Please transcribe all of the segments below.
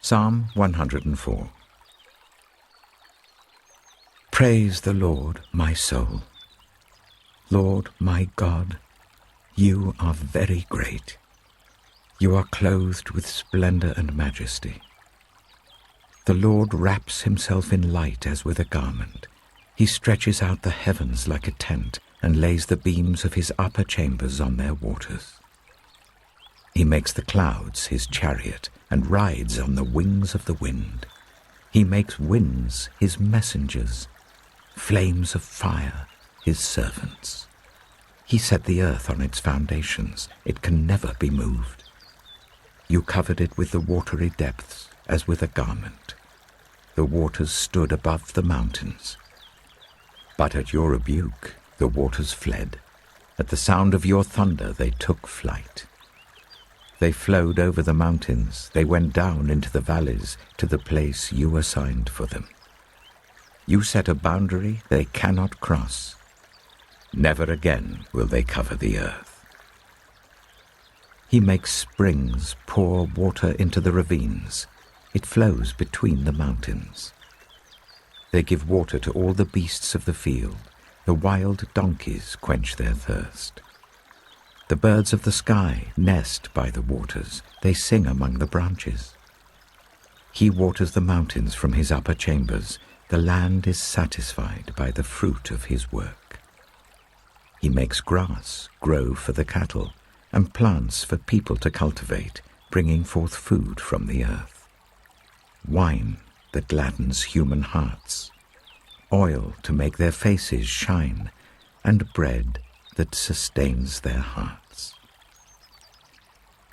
Psalm 104. Praise the Lord, my soul. Lord, my God, you are very great. You are clothed with splendor and majesty. The Lord wraps himself in light as with a garment. He stretches out the heavens like a tent and lays the beams of his upper chambers on their waters. He makes the clouds his chariot and rides on the wings of the wind. He makes winds his messengers, flames of fire his servants. He set the earth on its foundations. It can never be moved. You covered it with the watery depths as with a garment. The waters stood above the mountains. But at your rebuke the waters fled. At the sound of your thunder they took flight. They flowed over the mountains. They went down into the valleys to the place you assigned for them. You set a boundary they cannot cross. Never again will they cover the earth. He makes springs pour water into the ravines. It flows between the mountains. They give water to all the beasts of the field. The wild donkeys quench their thirst. The birds of the sky nest by the waters. They sing among the branches. He waters the mountains from his upper chambers. The land is satisfied by the fruit of his work. He makes grass grow for the cattle and plants for people to cultivate, bringing forth food from the earth. Wine that gladdens human hearts, oil to make their faces shine, and bread that sustains their hearts.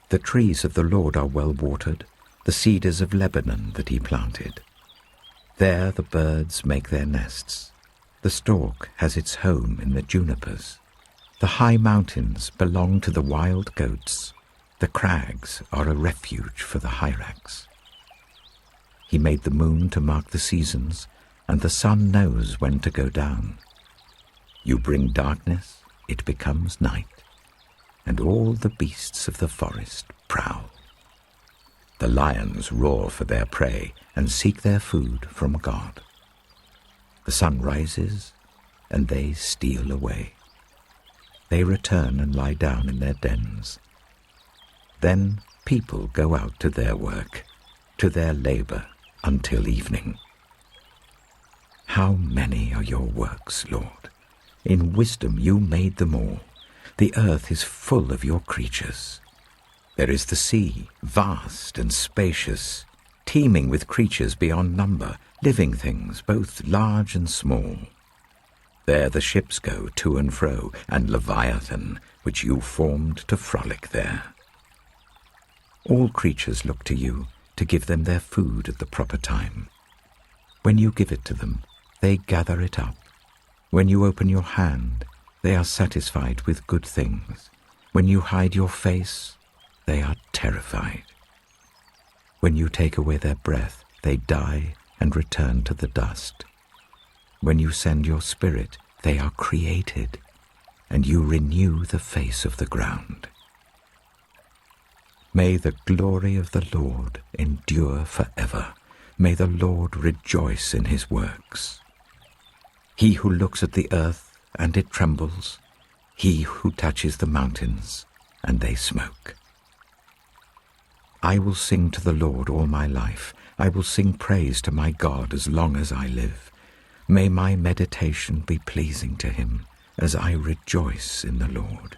The trees of the Lord are well watered, the cedars of Lebanon that he planted. There the birds make their nests. The stork has its home in the junipers. The high mountains belong to the wild goats. The crags are a refuge for the hyrax. He made the moon to mark the seasons, and the sun knows when to go down. You bring darkness, it becomes night, and all the beasts of the forest prowl. The lions roar for their prey and seek their food from God. The sun rises, and they steal away. They return and lie down in their dens. Then people go out to their work, to their labor until evening. How many are your works, Lord? In wisdom you made them all. The earth is full of your creatures. There is the sea, vast and spacious, teeming with creatures beyond number, living things both large and small. There the ships go to and fro, and Leviathan, which you formed to frolic there. All creatures look to you to give them their food at the proper time. When you give it to them, they gather it up. When you open your hand, they are satisfied with good things. When you hide your face, they are terrified. When you take away their breath, they die and return to the dust. When you send your spirit, they are created, and you renew the face of the ground. May the glory of the Lord endure forever. May the Lord rejoice in his works. He who looks at the earth and it trembles, he who touches the mountains and they smoke. I will sing to the Lord all my life. I will sing praise to my God as long as I live. May my meditation be pleasing to him as I rejoice in the Lord.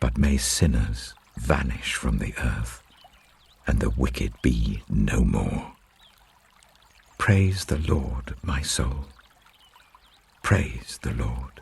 But may sinners vanish from the earth and the wicked be no more. Praise the Lord, my soul. Praise the Lord.